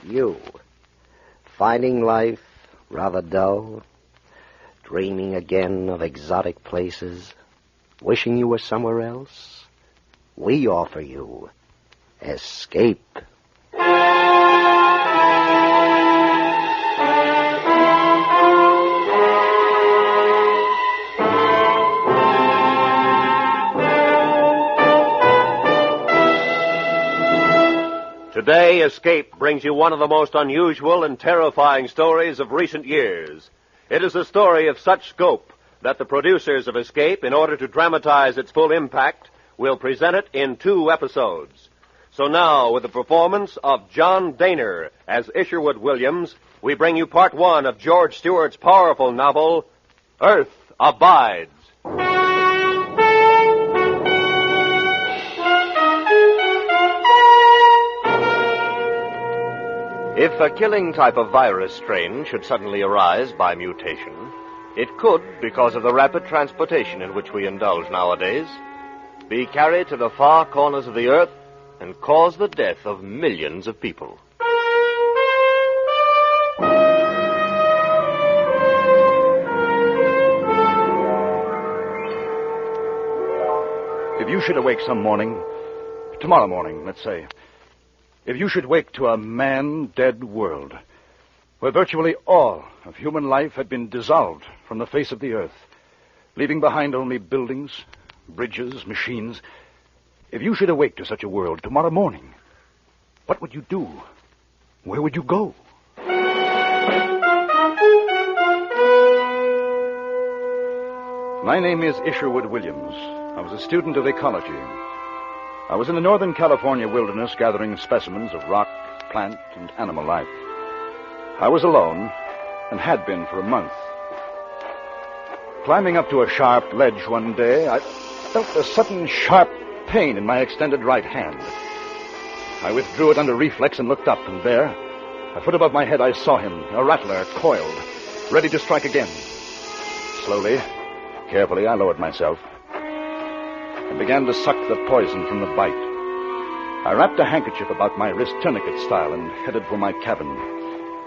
You. Finding life rather dull? Dreaming again of exotic places? Wishing you were somewhere else? We offer you escape. Today, Escape brings you one of the most unusual and terrifying stories of recent years. It is a story of such scope that the producers of Escape, in order to dramatize its full impact, will present it in 2 episodes. So now, with the performance of John Dehner as Isherwood Williams, we bring you part 1 of George Stewart's powerful novel, Earth Abides. If a killing type of virus strain should suddenly arise by mutation, it could, because of the rapid transportation in which we indulge nowadays, be carried to the far corners of the earth and cause the death of millions of people. If you should awake some morning, tomorrow morning, let's say, if you should wake to a man-dead world, where virtually all of human life had been dissolved from the face of the earth, leaving behind only buildings, bridges, machines, if you should awake to such a world tomorrow morning, what would you do? Where would you go? My name is Isherwood Williams. I was a student of ecology. I was in the Northern California wilderness gathering specimens of rock, plant, and animal life. I was alone, and had been for a month. Climbing up to a sharp ledge one day, I felt a sudden sharp pain in my extended right hand. I withdrew it under reflex and looked up, and there, a foot above my head, I saw him, a rattler, coiled, ready to strike again. Slowly, carefully, I lowered myself and began to suck the poison from the bite. I wrapped a handkerchief about my wrist, tourniquet style, and headed for my cabin.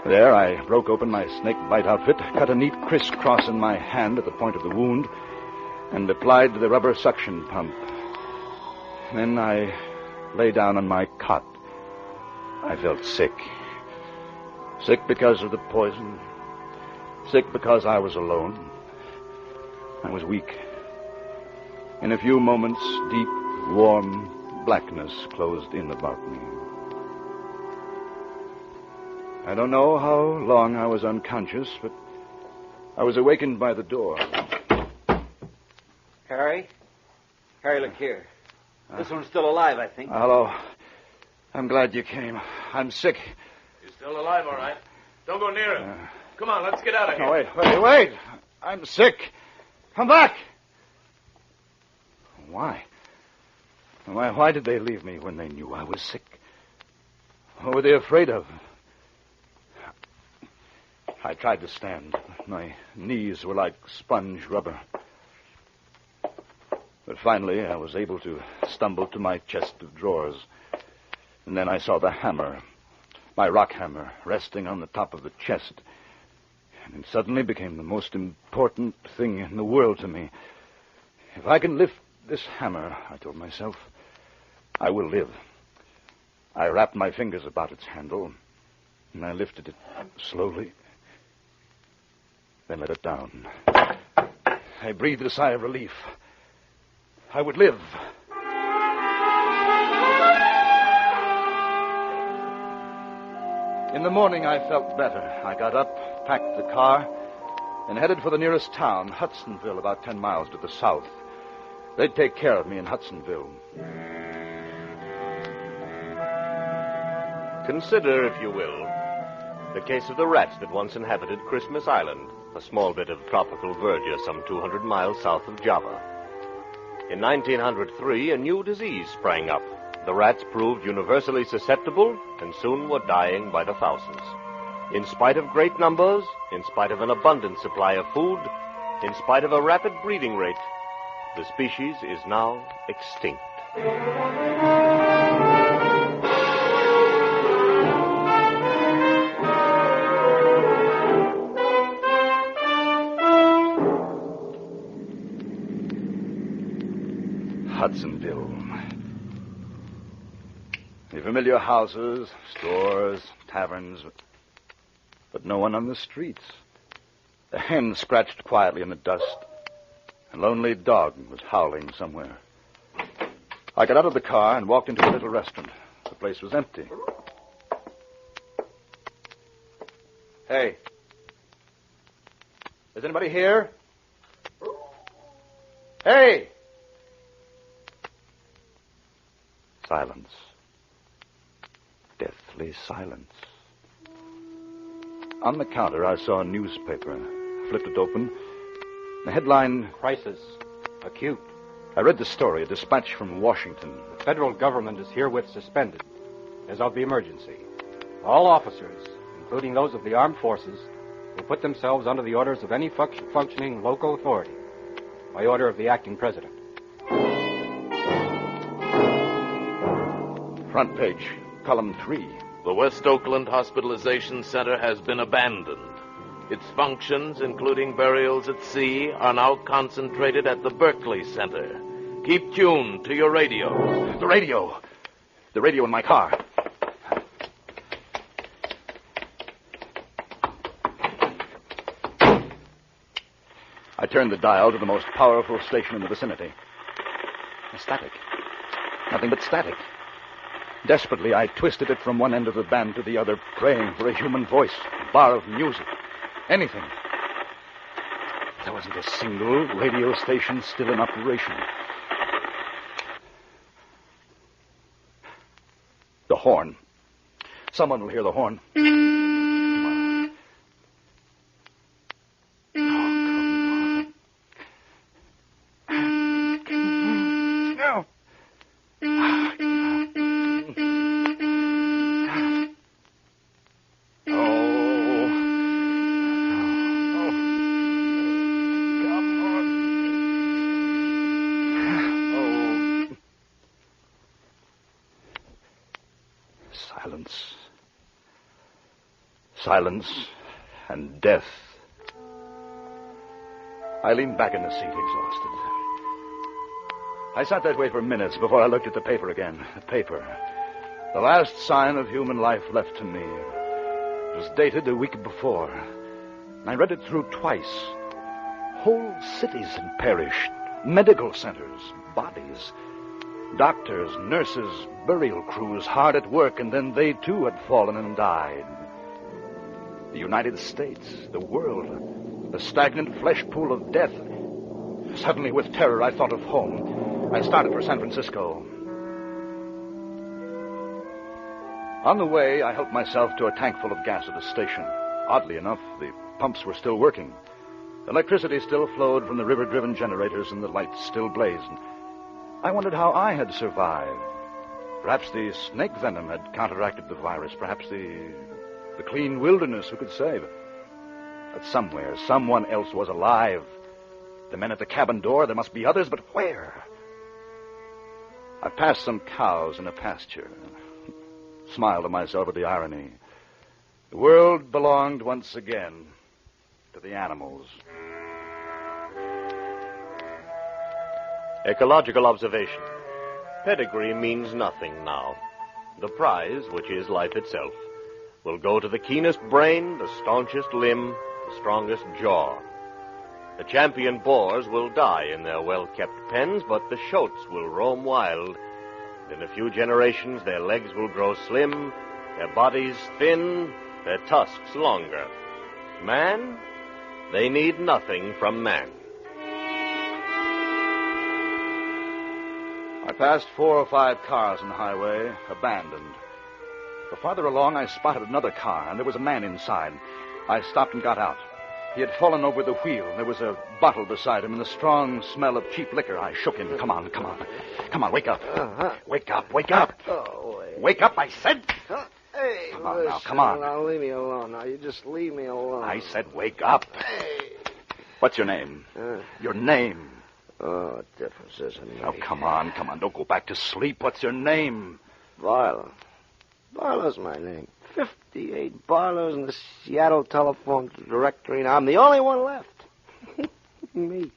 There, I broke open my snake bite outfit, cut a neat crisscross in my hand at the point of the wound, and applied the rubber suction pump. Then I lay down on my cot. I felt sick. Sick because of the poison. Sick because I was alone. I was weak. In a few moments, deep, warm blackness closed in about me. I don't know how long I was unconscious, but I was awakened by the door. Harry? Harry, look here. This one's still alive, I think. Hello. I'm glad you came. I'm sick. You're still alive, all right. Don't go near him. Come on, let's get out of here. No, wait. I'm sick. Come back. Why? Why did they leave me when they knew I was sick? What were they afraid of? I tried to stand. My knees were like sponge rubber. But finally, I was able to stumble to my chest of drawers. And then I saw the hammer, my rock hammer, resting on the top of the chest. And it suddenly became the most important thing in the world to me. If I can lift this hammer, I told myself, I will live. I wrapped my fingers about its handle, and I lifted it slowly, then let it down. I breathed a sigh of relief. I would live. In the morning, I felt better. I got up, packed the car, and headed for the nearest town, Hudsonville, about 10 miles to the south. They'd take care of me in Hudsonville. Consider, if you will, the case of the rats that once inhabited Christmas Island, a small bit of tropical verdure some 200 miles south of Java. In 1903, a new disease sprang up. The rats proved universally susceptible and soon were dying by the thousands. In spite of great numbers, in spite of an abundant supply of food, in spite of a rapid breeding rate, the species is now extinct. The familiar houses, stores, taverns, but no one on the streets. A hen scratched quietly in the dust. A lonely dog was howling somewhere. I got out of the car and walked into a little restaurant. The place was empty. Hey. Is anybody here? Hey! Silence. Deathly silence. On the counter, I saw a newspaper. I flipped it open. The headline... Crisis. Acute. I read the story, a dispatch from Washington. The federal government is herewith suspended as of the emergency. All officers, including those of the armed forces, will put themselves under the orders of any functioning local authority by order of the acting president. Front page, column 3. The West Oakland Hospitalization Center has been abandoned. Its functions, including burials at sea, are now concentrated at the Berkeley Center. Keep tuned to your radio. The radio. The radio in my car. I turned the dial to the most powerful station in the vicinity. Static. Nothing but static. Desperately, I twisted it from one end of the band to the other, praying for a human voice, a bar of music, anything. There wasn't a single radio station still in operation. The horn. Someone will hear the horn. Come on. Oh, come on. No. Silence and death. I leaned back in the seat, exhausted. I sat that way for minutes before I looked at the paper again. The paper. The last sign of human life left to me. It was dated a week before. I read it through twice. Whole cities had perished. Medical centers, bodies. Doctors, nurses, burial crews hard at work, and then they too had fallen and died. The United States, the world, the stagnant flesh pool of death. Suddenly, with terror, I thought of home. I started for San Francisco. On the way, I helped myself to a tank full of gas at a station. Oddly enough, the pumps were still working. Electricity still flowed from the river-driven generators, and the lights still blazed. I wondered how I had survived. Perhaps the snake venom had counteracted the virus. Perhaps the clean wilderness, who could say? But somewhere, someone else was alive. The men at the cabin door, there must be others, but where? I passed some cows in a pasture. Smiled to myself at the irony. The world belonged once again to the animals. Ecological observation. Pedigree means nothing now. The prize, which is life itself, will go to the keenest brain, the staunchest limb, the strongest jaw. The champion boars will die in their well-kept pens, but the shoats will roam wild. In a few generations, their legs will grow slim, their bodies thin, their tusks longer. Man, they need nothing from man. I passed 4 or 5 cars on the highway, abandoned. But farther along, I spotted another car, and there was a man inside. I stopped and got out. He had fallen over the wheel. There was a bottle beside him and the strong smell of cheap liquor. I shook him. Come on. Come on, wake up. Wake up. Oh, Wake up, I said. Hey, come on now, come on. Now, leave me alone. Now, you just leave me alone. I said wake up. Hey. What's your name? Your name. Oh, what difference does it make? Oh, come on. Don't go back to sleep. What's your name? Barlow. Barlow's my name. 58 Barlows in the Seattle telephone directory, and I'm the only one left. Me.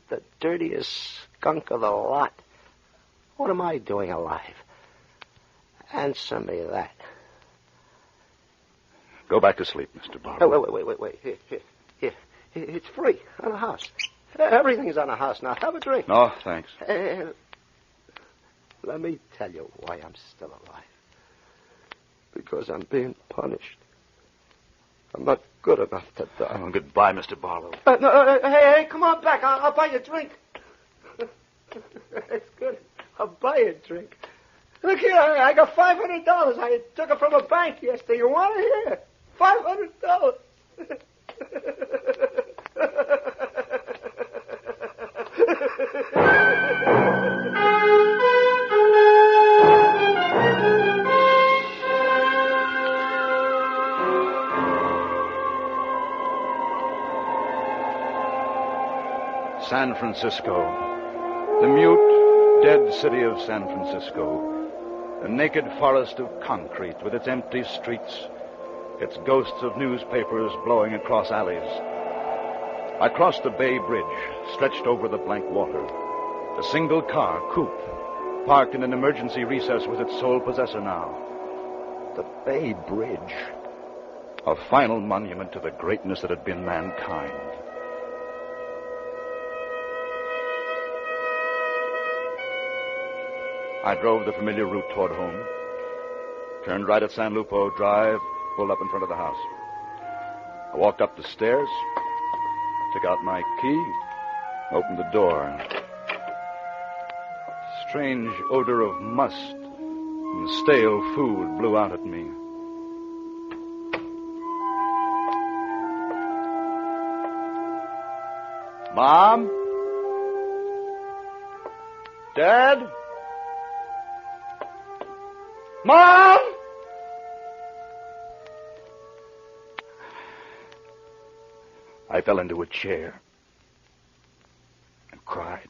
The dirtiest skunk of the lot. What am I doing alive? Answer me that. Go back to sleep, Mr. Barlow. Oh, wait. Here. It's free on the house. Everything's on the house now. Have a drink. No, thanks. Let me tell you why I'm still alive. Because I'm being punished. I'm not good enough to die. Oh, goodbye, Mr. Barlow. No, hey, come on back. I'll buy you a drink. It's good. I'll buy you a drink. Look here, I got $500. I took it from a bank yesterday. You want to hear? $500. San Francisco. The mute, dead city of San Francisco. A naked forest of concrete with its empty streets, its ghosts of newspapers blowing across alleys. I crossed the Bay Bridge, stretched over the blank water. A single car, coupe, parked in an emergency recess, was its sole possessor now. The Bay Bridge. A final monument to the greatness that had been mankind. I drove the familiar route toward home, turned right at San Lupo Drive, pulled up in front of the house. I walked up the stairs, took out my key, opened the door. A strange odor of must and stale food blew out at me. Mom? Dad? Mom! I fell into a chair and cried.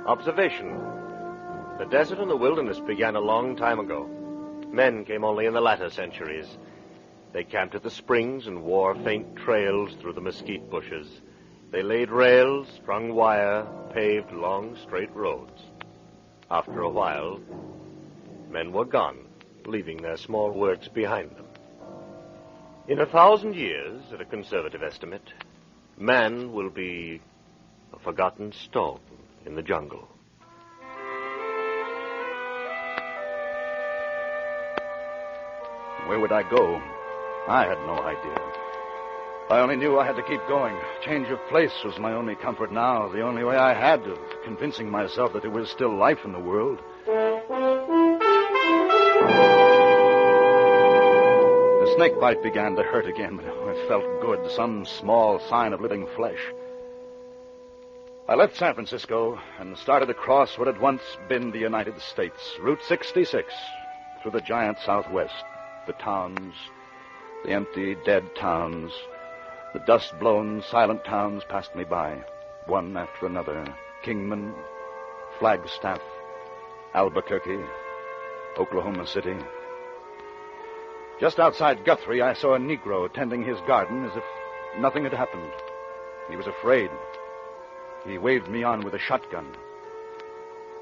Observation. The desert and the wilderness began a long time ago. Men came only in the latter centuries. They camped at the springs and wore faint trails through the mesquite bushes. They laid rails, strung wire, paved long, straight roads. After a while, men were gone, leaving their small works behind them. In 1,000 years, at a conservative estimate, man will be a forgotten stone in the jungle. Where would I go? I had no idea. I only knew I had to keep going. Change of place was my only comfort now, the only way I had of convincing myself that there was still life in the world. The snake bite began to hurt again, but it felt good, some small sign of living flesh. I left San Francisco and started across what had once been the United States, Route 66, through the giant Southwest, the towns, the empty, dead towns. The dust-blown, silent towns passed me by, one after another. Kingman, Flagstaff, Albuquerque, Oklahoma City. Just outside Guthrie, I saw a Negro tending his garden as if nothing had happened. He was afraid. He waved me on with a shotgun.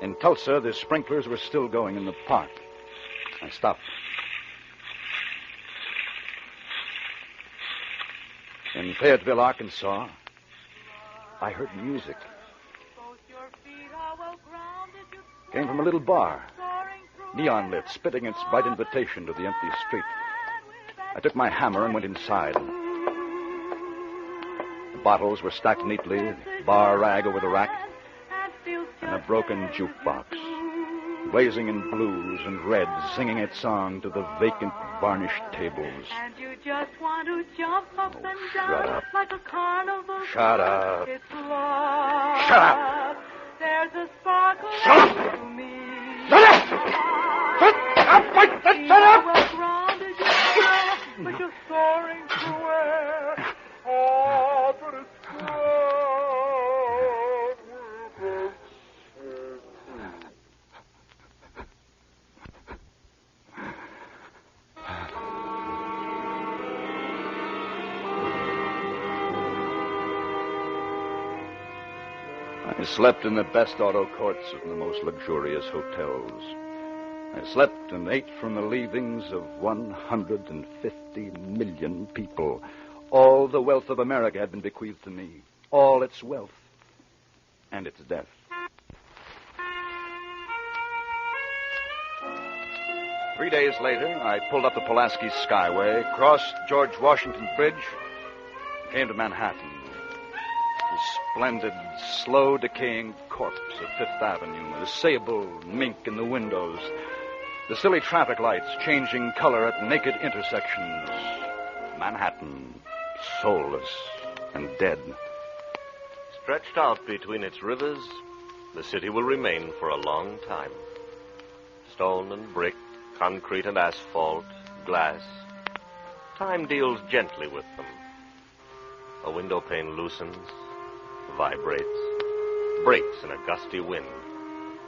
In Tulsa, the sprinklers were still going in the park. I stopped. In Fayetteville, Arkansas, I heard music. Came from a little bar, neon lit, spitting its bright invitation to the empty street. I took my hammer and went inside. The bottles were stacked neatly, the bar rag over the rack, and a broken jukebox, blazing in blues and reds, singing its song to the vacant, varnished tables. And you just want to jump up and shut down up. like a carnival. Shut up. It's love. Shut up. There's a sparkle Shut up. to me. Shut up! Shut up! Shut up! Well grounded you are, but you're soaring to where? Oh, but it's love. I slept in the best auto courts of the most luxurious hotels. I slept and ate from the leavings of 150 million people. All the wealth of America had been bequeathed to me. All its wealth and its death. Three days later, I pulled up the Pulaski Skyway, crossed George Washington Bridge, and came to Manhattan. The splendid, slow-decaying corpse of Fifth Avenue, the sable mink in the windows, the silly traffic lights changing color at naked intersections. Manhattan, soulless and dead. Stretched out between its rivers, the city will remain for a long time. Stone and brick, concrete and asphalt, glass. Time deals gently with them. A window pane loosens, vibrates, breaks in a gusty wind.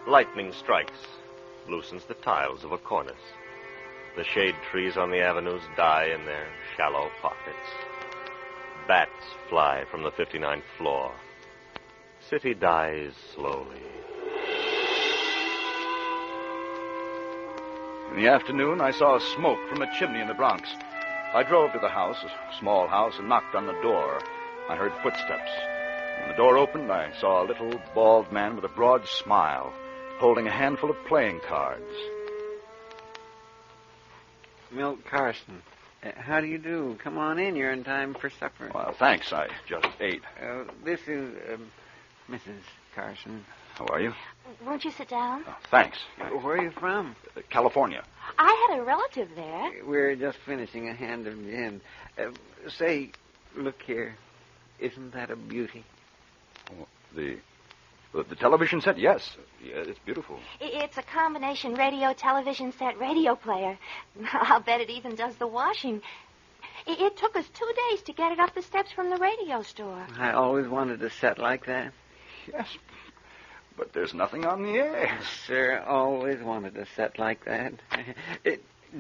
Lightning strikes, loosens the tiles of a cornice. The shade trees on the avenues die in their shallow pockets. Bats fly from the 59th floor. City dies slowly. In the afternoon, I saw smoke from a chimney in the Bronx. I drove to the house, a small house, and knocked on the door. I heard footsteps. When the door opened, I saw a little, bald man with a broad smile, holding a handful of playing cards. Milt Carson. How do you do? Come on in. You're in time for supper. Well, thanks. I just ate. This is Mrs. Carson. How are you? Won't you sit down? Oh, thanks. Where are you from? California. I had a relative there. We're just finishing a hand of gin. Say, look here. Isn't that a beauty? Oh, the television set, yes. Yeah, it's beautiful. It's a combination radio, television set, radio player. I'll bet it even does the washing. It took us 2 days to get it up the steps from the radio store. I always wanted a set like that. Yes, but there's nothing on the air. Sir, always wanted a set like that.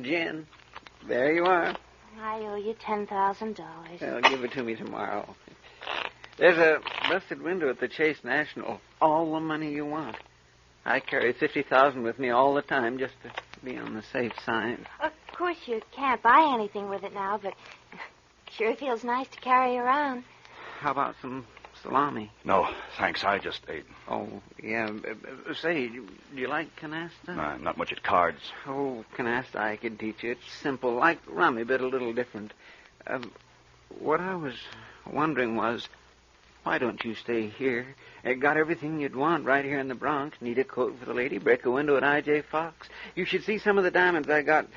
Jen, there you are. I owe you $10,000. Well, give it to me tomorrow. There's a busted window at the Chase National. All the money you want. I carry $50,000 with me all the time just to be on the safe side. Of course, you can't buy anything with it now, but sure feels nice to carry around. How about some salami? No, thanks. I just ate. Oh, yeah. Say, do you like canasta? Not much at cards. Oh, canasta I could teach you. It's simple, like rummy, but a little different. What I was wondering was, why don't you stay here? Got everything you'd want right here in the Bronx. Need a coat for the lady, break a window at I.J. Fox. You should see some of the diamonds I got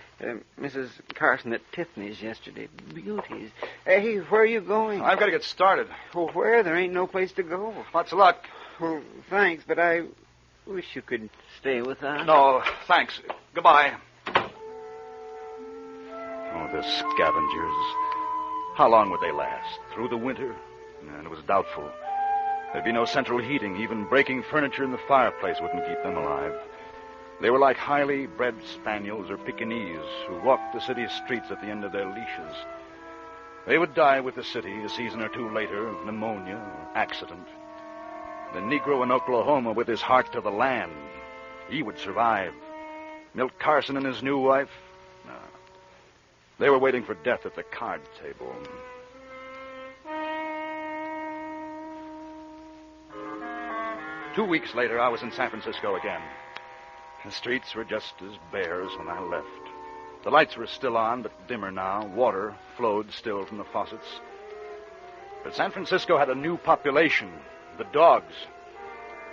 Mrs. Carson at Tiffany's yesterday. Beauties. Hey, where are you going? I've got to get started. Well, where? There ain't no place to go. Lots of luck. Well, thanks, but I wish you could stay with us. No, thanks. Goodbye. Oh, the scavengers. How long would they last? Through the winter? And it was doubtful. There'd be no central heating. Even breaking furniture in the fireplace wouldn't keep them alive. They were like highly bred spaniels or Pekingese who walked the city streets at the end of their leashes. They would die with the city a season or two later of pneumonia or accident. The Negro in Oklahoma with his heart to the land, he would survive. Milt Carson and his new wife, no. They were waiting for death at the card table. 2 weeks later, I was in San Francisco again. The streets were just as bare as when I left. The lights were still on, but dimmer now. Water flowed still from the faucets. But San Francisco had a new population, the dogs.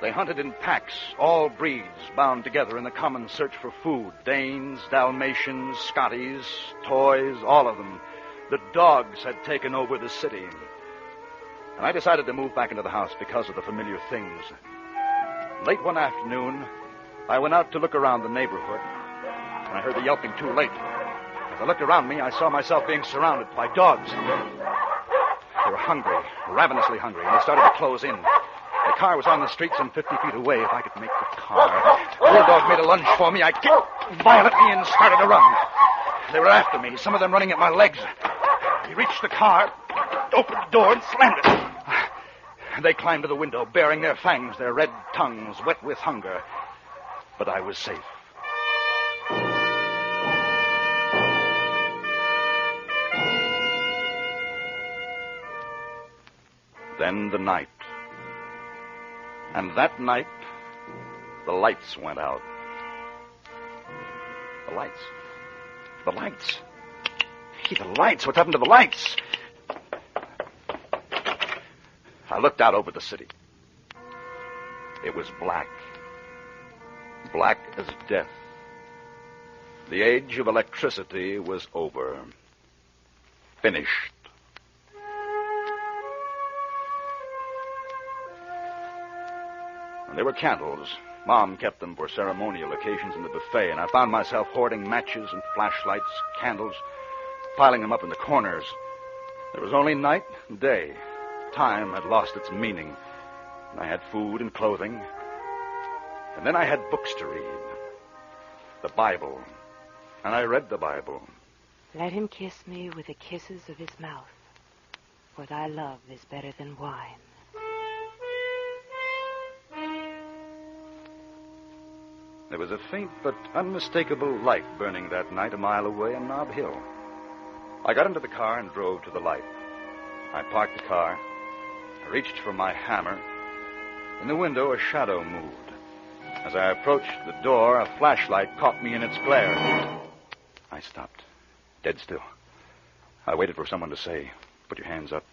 They hunted in packs, all breeds bound together in the common search for food. Danes, Dalmatians, Scotties, toys, all of them. The dogs had taken over the city. And I decided to move back into the house because of the familiar things. Late one afternoon, I went out to look around the neighborhood, and I heard the yelping too late. As I looked around me, I saw myself being surrounded by dogs. They were hungry, ravenously hungry, and they started to close in. The car was on the street some 50 feet away. If I could make the car. The bulldog made a lunge for me. I kicked violently and started to run. They were after me, some of them running at my legs. We reached the car, opened the door, and slammed it. They climbed to the window, baring their fangs, their red tongues wet with hunger. But I was safe. Then the night. And that night, the lights went out. The lights. The lights. Hey, the lights. What's happened to the lights? I looked out over the city. It was black. Black as death. The age of electricity was over. Finished. There were candles. Mom kept them for ceremonial occasions in the buffet, and I found myself hoarding matches and flashlights, candles, piling them up in the corners. There was only night and day. Time had lost its meaning. And I had food and clothing. And then I had books to read. The Bible. And I read the Bible. Let him kiss me with the kisses of his mouth, for thy love is better than wine. There was a faint but unmistakable light burning that night a mile away on Nob Hill. I got into the car and drove to the light. I parked the car. I reached for my hammer. In the window, a shadow moved. As I approached the door, a flashlight caught me in its glare. I stopped, dead still. I waited for someone to say, "Put your hands up."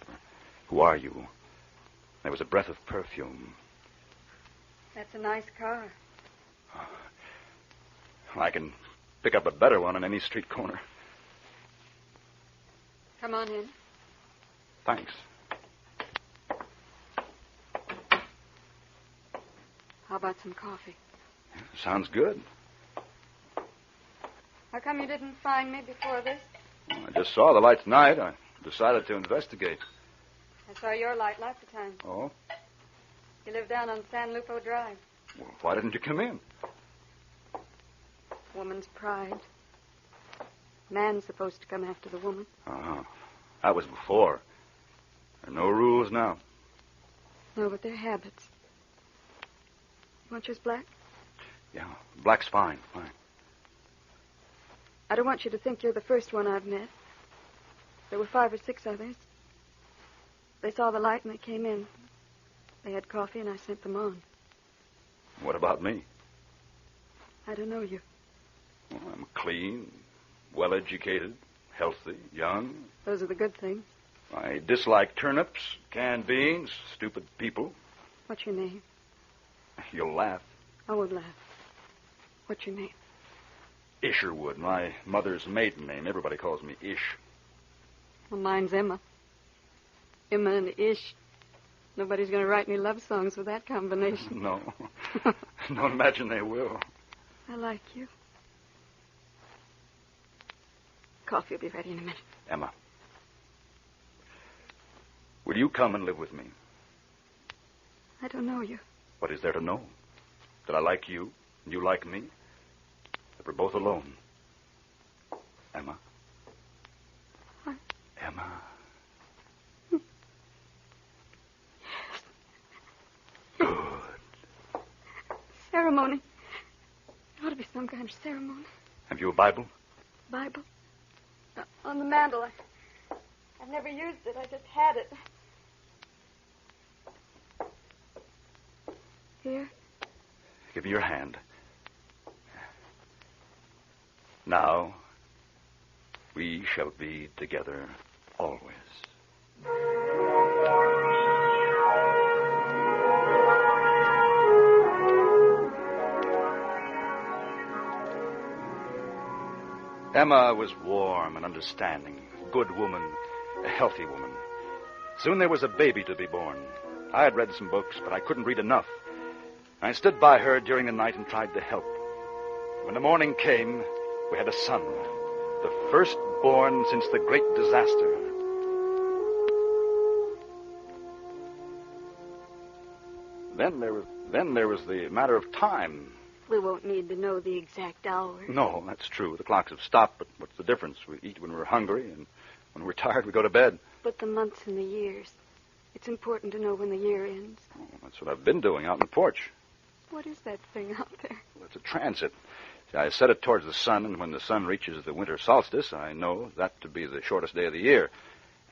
"Who are you?" There was a breath of perfume. That's a nice car. I can pick up a better one on any street corner. Come on in. Thanks. How about some coffee? Sounds good. How come you didn't find me before this? I just saw the light tonight. I decided to investigate. I saw your light last time. Oh? You live down on San Lupo Drive. Well, why didn't you come in? Woman's pride. Man's supposed to come after the woman. Uh-huh. That was before. There are no rules now. No, but they're habits. You want yours black? Yeah, black's fine. I don't want you to think you're the first one I've met. There were 5 or 6 others. They saw the light and they came in. They had coffee and I sent them on. What about me? I don't know you. Well, I'm clean, well-educated, healthy, young. Those are the good things. I dislike turnips, canned beans, stupid people. What's your name? You'll laugh. I won't laugh. What's your name? Isherwood, my mother's maiden name. Everybody calls me Ish. Well, mine's Emma. Emma and Ish. Nobody's going to write me love songs with that combination. No. Don't imagine they will. I like you. Coffee will be ready in a minute. Emma, will you come and live with me? I don't know you. What is there to know? That I like you, and you like me? That we're both alone? Emma? What? Emma? Yes. Good. Ceremony. There ought to be some kind of ceremony. Have you a Bible? Bible? On the mantle. I've never used it. I just had it. Here. Give me your hand. Now, we shall be together always. Emma was warm and understanding, a good woman, a healthy woman. Soon there was a baby to be born. I had read some books, but I couldn't read enough. I stood by her during the night and tried to help. When the morning came, we had a son, the firstborn since the great disaster. Then there was the matter of time. We won't need to know the exact hour. No, that's true. The clocks have stopped, but what's the difference? We eat when we're hungry, and when we're tired, we go to bed. But the months and the years. It's important to know when the year ends. Oh, that's what I've been doing out on the porch. What is that thing out there? Well, it's a transit. See, I set it towards the sun, and when the sun reaches the winter solstice, I know that to be the shortest day of the year.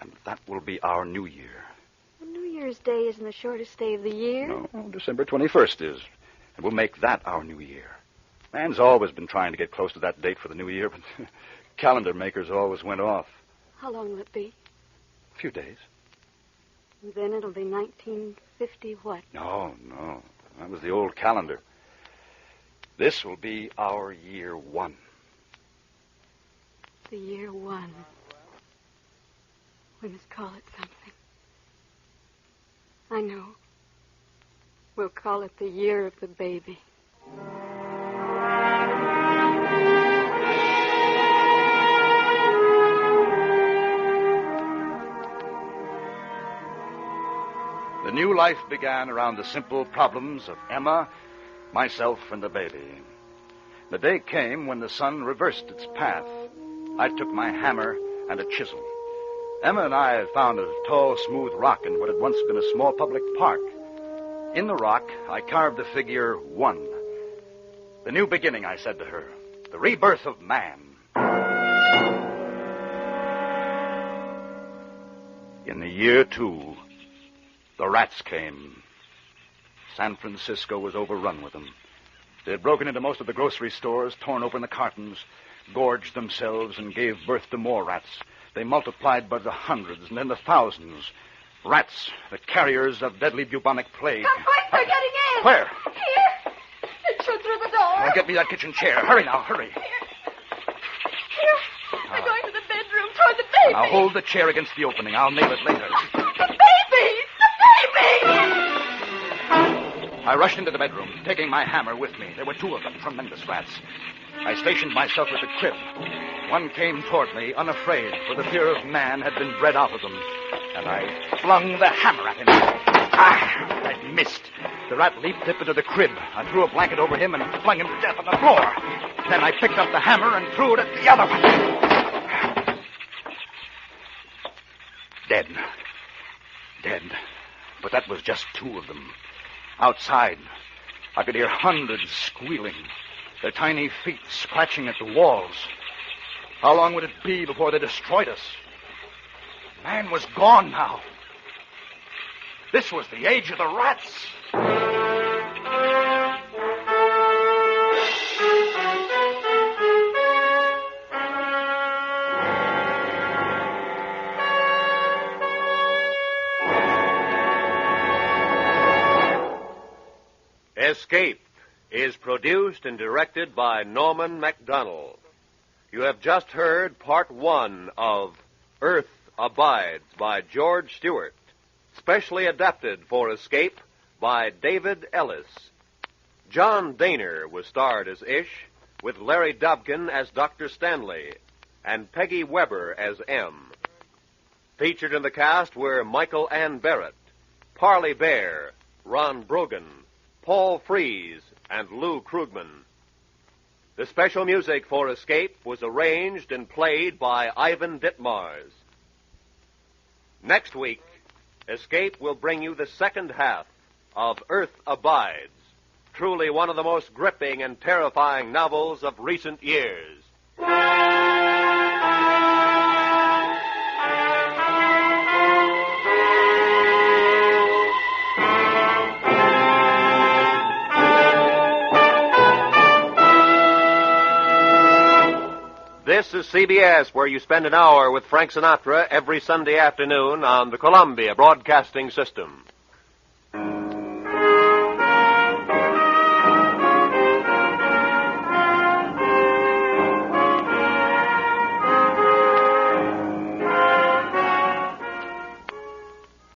And that will be our New Year. Well, New Year's Day isn't the shortest day of the year. No, December 21st is. And we'll make that our New Year. Man's always been trying to get close to that date for the New Year, but calendar makers always went off. How long will it be? A few days. And then it'll be 1950 what? No. That was the old calendar. This will be our year 1. The year 1. We must call it something. I know. We'll call it the year of the baby. The new life began around the simple problems of Emma, myself, and the baby. The day came when the sun reversed its path. I took my hammer and a chisel. Emma and I had found a tall, smooth rock in what had once been a small public park. In the rock, I carved the figure 1. The new beginning, I said to her. The rebirth of man. In the year 2, the rats came. San Francisco was overrun with them. They had broken into most of the grocery stores, torn open the cartons, gorged themselves, and gave birth to more rats. They multiplied by the hundreds and then the thousands. Rats, the carriers of deadly bubonic plague. Come quick, they're getting in. Where? Here. They shoot through the door. Oh, get me that kitchen chair. Hurry now, hurry. Here. They're going to the bedroom toward the baby. Now hold the chair against the opening. I'll nail it later. The baby! The baby! I rushed into the bedroom, taking my hammer with me. There were 2 of them, tremendous rats. I stationed myself at the crib. One came toward me, unafraid, for the fear of man had been bred out of them. And I flung the hammer at him. I missed. The rat leaped up into the crib. I threw a blanket over him and flung him to death on the floor. Then I picked up the hammer and threw it at the other one. Dead. But that was just 2 of them. Outside, I could hear hundreds squealing, their tiny feet scratching at the walls. How long would it be before they destroyed us? Man was gone now. This was the age of the rats. Escape is produced and directed by Norman MacDonald. You have just heard part 1 of Earth Abides by George Stewart, specially adapted for Escape by David Ellis. John Dehner was starred as Ish, with Larry Dobkin as Dr. Stanley, and Peggy Weber as M. Featured in the cast were Michael Ann Barrett, Parley Bear, Ron Brogan, Paul Frees, and Lou Krugman. The special music for Escape was arranged and played by Ivan Ditmars. Next week, Escape will bring you the second half of Earth Abides, truly one of the most gripping and terrifying novels of recent years. This is CBS, where you spend an hour with Frank Sinatra every Sunday afternoon on the Columbia Broadcasting System.